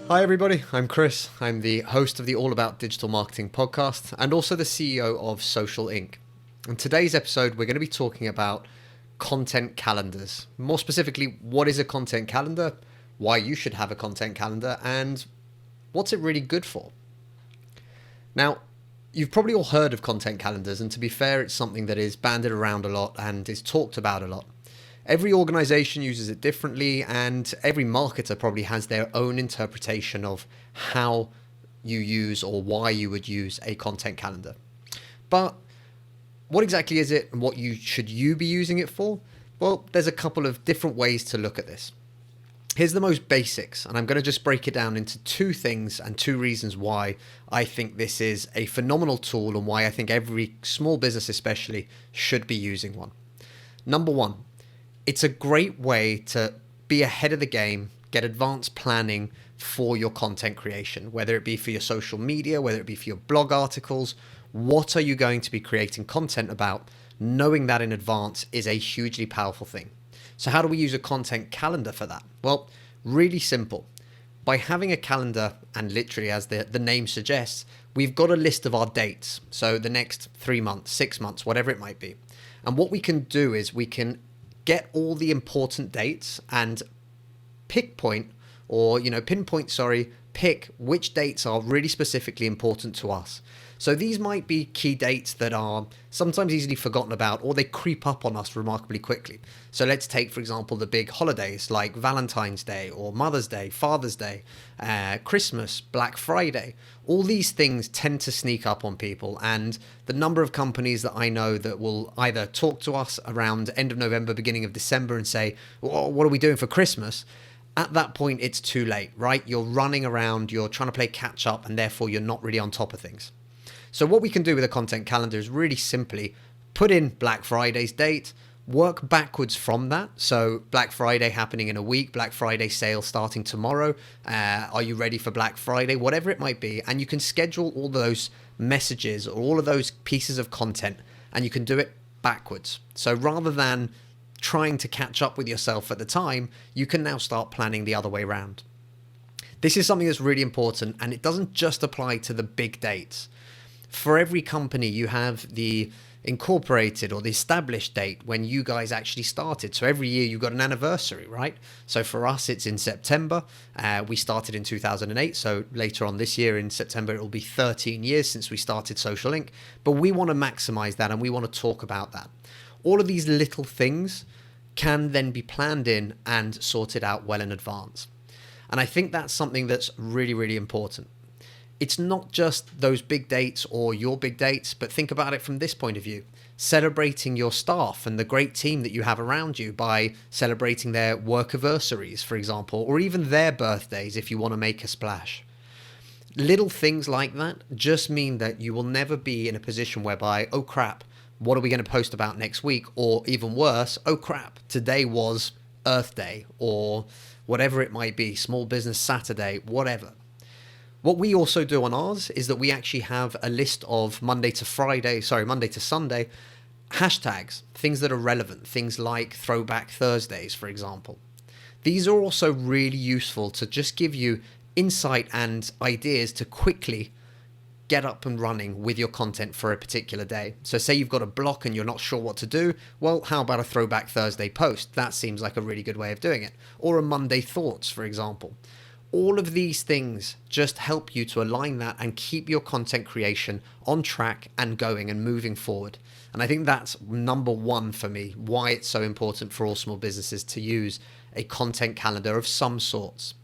Hi everybody, I'm Chris. I'm the host of the All About Digital Marketing podcast and also the CEO of Social Inc. In today's episode, we're going to be talking about content calendars. More specifically, what is a content calendar, why you should have a content calendar, and what's it really good for. Now, you've probably all heard of content calendars, and to be fair, it's something that is bandied around a lot and is talked about a lot. Every organization uses it differently, and every marketer probably has their own interpretation of how you use or why you would use a content calendar. But what exactly is it, and what should you be using it for? Well, there's a couple of different ways to look at this. Here's the most basics, and I'm going to just break it down into two things and two reasons why I think this is a phenomenal tool and why I think every small business especially should be using one. Number one, it's a great way to be ahead of the game, get advanced planning for your content creation, whether it be for your social media, whether it be for your blog articles. What are you going to be creating content about? Knowing that in advance is a hugely powerful thing. So how do we use a content calendar for that? Well, really simple. By having a calendar, and literally as the name suggests, we've got a list of our dates. So the next 3 months, 6 months, whatever it might be. And what we can do is we can get all the important dates and pick which dates are really specifically important to us. So these might be key dates that are sometimes easily forgotten about, or they creep up on us remarkably quickly. So let's take, for example, the big holidays like Valentine's Day or Mother's Day, Father's Day, Christmas, Black Friday. All these things tend to sneak up on people, and the number of companies that I know that will either talk to us around end of November, beginning of December and say, well, what are we doing for Christmas? At that point, it's too late, right? You're running around, you're trying to play catch up, and therefore you're not really on top of things. So what we can do with a content calendar is really simply put in Black Friday's date, work backwards from that. So Black Friday happening in a week, Black Friday sale starting tomorrow. Are you ready for Black Friday? Whatever it might be. And you can schedule all those messages or all of those pieces of content, and you can do it backwards. So rather than trying to catch up with yourself at the time, you can now start planning the other way around. This is something that's really important, and it doesn't just apply to the big dates. For every company, you have the incorporated or the established date when you guys actually started. So every year you've got an anniversary, right? So for us, it's in September. We started in 2008. So later on this year in September, it will be 13 years since we started Social Inc. But we want to maximize that, and we want to talk about that. All of these little things can then be planned in and sorted out well in advance. And I think that's something that's really, really important. It's not just those big dates or your big dates, but think about it from this point of view. Celebrating your staff and the great team that you have around you by celebrating their work anniversaries, for example, or even their birthdays if you want to make a splash. Little things like that just mean that you will never be in a position whereby, oh crap, what are we going to post about next week? Or even worse, oh crap, today was Earth Day or whatever it might be, Small Business Saturday, whatever. What we also do on ours is that we actually have a list of Monday to Sunday hashtags, things that are relevant, things like Throwback Thursdays, for example. These are also really useful to just give you insight and ideas to quickly get up and running with your content for a particular day. So say you've got a block and you're not sure what to do, well, how about a Throwback Thursday post? That seems like a really good way of doing it. Or a Monday Thoughts, for example. All of these things just help you to align that and keep your content creation on track and going and moving forward. And I think that's number one for me, why it's so important for all small businesses to use a content calendar of some sorts.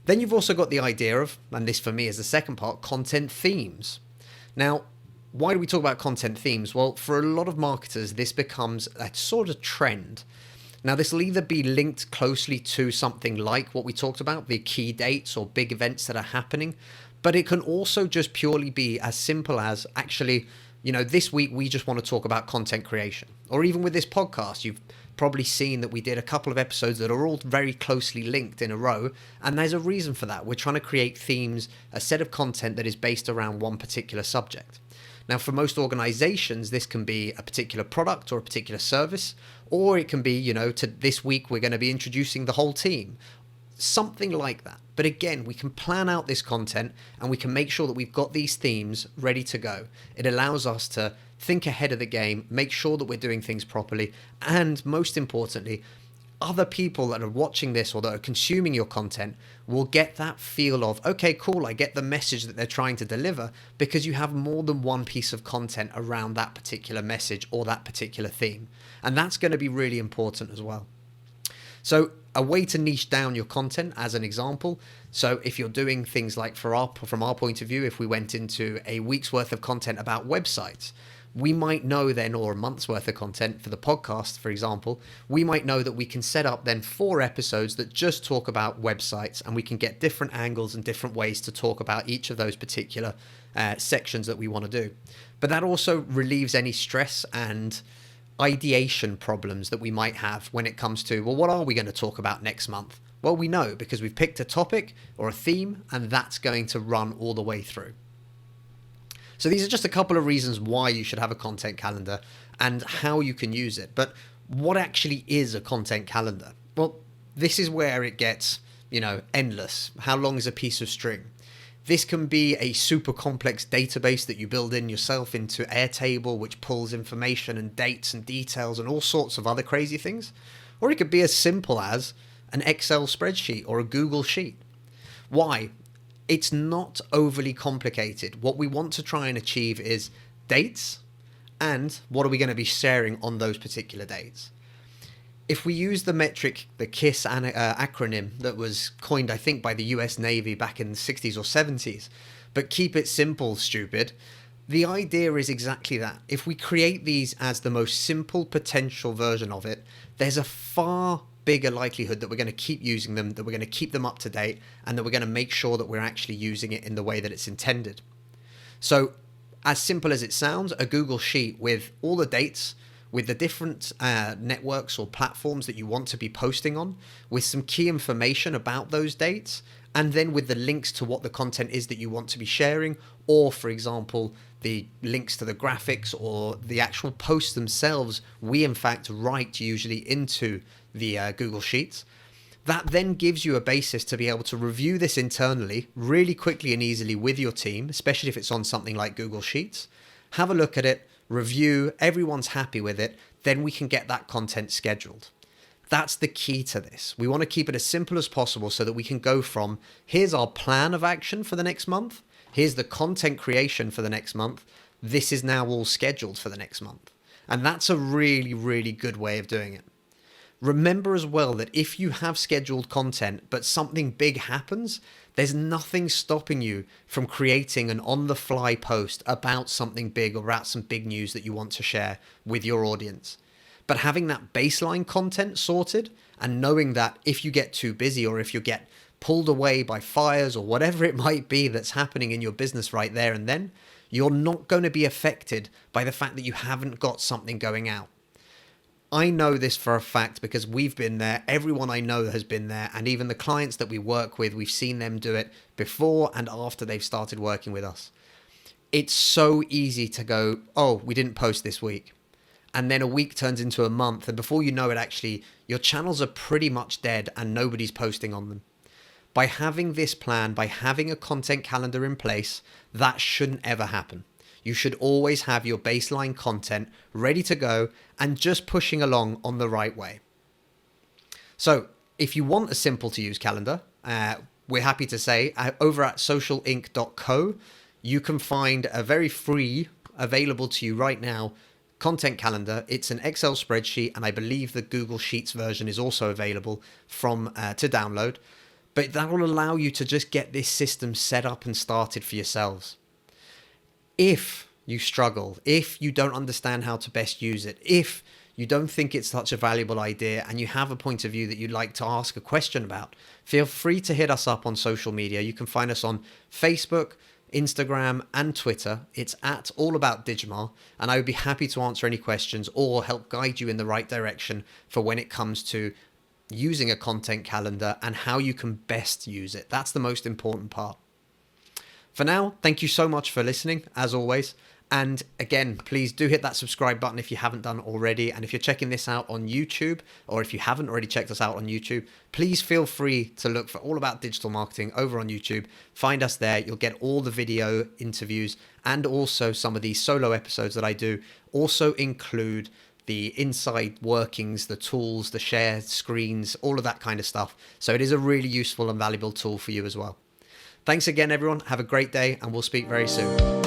Then you've also got the idea of, and this for me is the second part, content themes. Now, why do we talk about content themes? Well, for a lot of marketers, this becomes a sort of trend. Now, this will either be linked closely to something like what we talked about, the key dates or big events that are happening, but it can also just purely be as simple as actually, this week we just want to talk about content creation. Or even with this podcast, you've probably seen that we did a couple of episodes that are all very closely linked in a row, and there's a reason for that. We're trying to create themes, a set of content that is based around one particular subject. Now, for most organizations, this can be a particular product or a particular service, or it can be, to this week we're going to be introducing the whole team. something like that. But again, we can plan out this content and we can make sure that we've got these themes ready to go. It allows us to think ahead of the game, make sure that we're doing things properly, and most importantly, other people that are watching this or that are consuming your content will get that feel of, okay, cool, I get the message that they're trying to deliver, because you have more than one piece of content around that particular message or that particular theme. And that's going to be really important as well. So a way to niche down your content, as an example, so if you're doing things like, from our point of view, if we went into a week's worth of content about websites, we might know then, or a month's worth of content for the podcast, for example, we might know that we can set up then 4 episodes that just talk about websites, and we can get different angles and different ways to talk about each of those particular sections that we want to do. But that also relieves any stress and ideation problems that we might have when it comes to, well, what are we going to talk about next month? Well, we know because we've picked a topic or a theme, and that's going to run all the way through. So these are just a couple of reasons why you should have a content calendar and how you can use it. But what actually is a content calendar? Well, this is where it gets, endless. How long is a piece of string? This can be a super complex database that you build in yourself into Airtable, which pulls information and dates and details and all sorts of other crazy things. Or it could be as simple as an Excel spreadsheet or a Google Sheet. Why? It's not overly complicated. What we want to try and achieve is dates and what are we going to be sharing on those particular dates. If we use the metric, the KISS acronym that was coined, I think, by the US Navy back in the 60s or 70s, but keep it simple, stupid, the idea is exactly that. If we create these as the most simple potential version of it, there's a far bigger likelihood that we're going to keep using them, that we're going to keep them up to date, and that we're going to make sure that we're actually using it in the way that it's intended. So, as simple as it sounds, a Google Sheet with all the dates, with the different networks or platforms that you want to be posting on, with some key information about those dates, and then with the links to what the content is that you want to be sharing, or, for example, the links to the graphics or the actual posts themselves, we in fact write usually into the Google Sheets. That then gives you a basis to be able to review this internally really quickly and easily with your team, especially if it's on something like Google Sheets. Have a look at it, review, everyone's happy with it, then we can get that content scheduled. That's the key to this. We want to keep it as simple as possible so that we can go from, here's our plan of action for the next month, here's the content creation for the next month, this is now all scheduled for the next month. And that's a really, really good way of doing it. Remember as well that if you have scheduled content but something big happens, there's nothing stopping you from creating an on-the-fly post about something big or about some big news that you want to share with your audience. But having that baseline content sorted and knowing that if you get too busy or if you get pulled away by fires or whatever it might be that's happening in your business right there and then, you're not going to be affected by the fact that you haven't got something going out. I know this for a fact because we've been there. Everyone I know has been there. And even the clients that we work with, we've seen them do it before and after they've started working with us. It's so easy to go, oh, we didn't post this week. And then a week turns into a month. And before you know it, actually, your channels are pretty much dead and nobody's posting on them. By having this plan, by having a content calendar in place, that shouldn't ever happen. You should always have your baseline content ready to go and just pushing along on the right way. So if you want a simple to use calendar, we're happy to say over at socialinc.co, you can find a very free, available to you right now, content calendar. It's an Excel spreadsheet, and I believe the Google Sheets version is also available to download. But that will allow you to just get this system set up and started for yourselves. If you struggle, if you don't understand how to best use it, if you don't think it's such a valuable idea and you have a point of view that you'd like to ask a question about, feel free to hit us up on social media. You can find us on Facebook, Instagram and Twitter. It's at All About Digimar, and I would be happy to answer any questions or help guide you in the right direction for when it comes to using a content calendar and how you can best use it. That's the most important part. For now, thank you so much for listening, as always, And again, please do hit that subscribe button if you haven't done already. And if you're checking this out on YouTube, or if you haven't already checked us out on YouTube, please feel free to look for All About Digital Marketing over on YouTube. Find us there. You'll get all the video interviews and also some of these solo episodes that I do also include the inside workings, the tools, the share screens, all of that kind of stuff. So it is a really useful and valuable tool for you as well. Thanks again, everyone. Have a great day, and we'll speak very soon.